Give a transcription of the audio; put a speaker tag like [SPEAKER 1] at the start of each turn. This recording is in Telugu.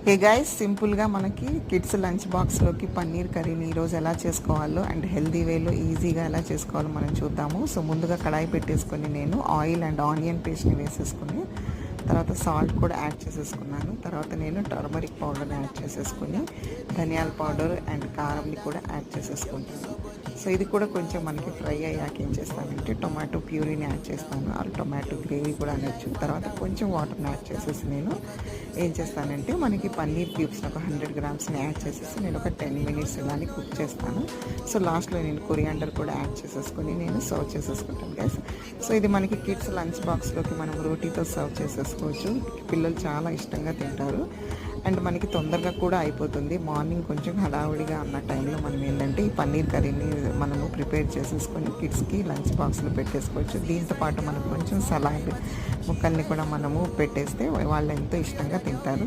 [SPEAKER 1] హే గైస్, సింపుల్గా మనకి కిడ్స్ లంచ్ బాక్స్లోకి పన్నీర్ కర్రీని ఈరోజు ఎలా చేసుకోవాలో అండ్ హెల్దీ వేలో ఈజీగా ఎలా చేసుకోవాలో మనం చూద్దాము. సో ముందుగా కడాయి పెట్టేసుకొని నేను ఆయిల్ అండ్ ఆనియన్ పేస్ట్ని వేసేసుకుని తర్వాత సాల్ట్ కూడా యాడ్ చేసేసుకున్నాను. తర్వాత నేను టర్మరిక్ పౌడర్ని యాడ్ చేసేసుకుని ధనియాల పౌడర్ అండ్ కారంని కూడా యాడ్ చేసేసుకుంటాను. సో ఇది కూడా కొంచెం మనకి ఫ్రై అయ్యాక ఏం చేస్తానంటే టొమాటో ప్యూరీని యాడ్ చేస్తాను. ఆ టొమాటో గ్రేవీ కూడా అనొచ్చు. తర్వాత కొంచెం వాటర్ని యాడ్ చేసేసి నేను ఏం చేస్తానంటే మనకి పన్నీర్ క్యూబ్స్ని ఒక 100 గ్రామ్స్ని యాడ్ చేసేసి నేను ఒక 10 మినిట్స్ ఇలానే కుక్ చేస్తాను. సో లాస్ట్లో నేను కొరియాండర్ కూడా యాడ్ చేసేసుకొని నేను సర్వ్ చేసేసుకుంటాను గైస్. సో ఇది మనకి కిడ్స్ లంచ్ బాక్స్లోకి మనం రోటీతో సర్వ్ చేసేసుకోవచ్చు. పిల్లలు చాలా ఇష్టంగా తింటారు అండ్ మనకి తొందరగా కూడా అయిపోతుంది. మార్నింగ్ కొంచెం హడావుడిగా అన్న టైంలో మనం ఏంటంటే ఈ పన్నీర్ కర్రీని మనము ప్రిపేర్ చేసేసుకొని కిడ్స్కి లంచ్ బాక్స్లో పెట్టేసుకోవచ్చు. దీంతో పాటు మనం కొంచెం సలాడ్ ముక్కల్ని కూడా మనము పెట్టేస్తే వాళ్ళు ఎంతో ఇష్టంగా తింటారు.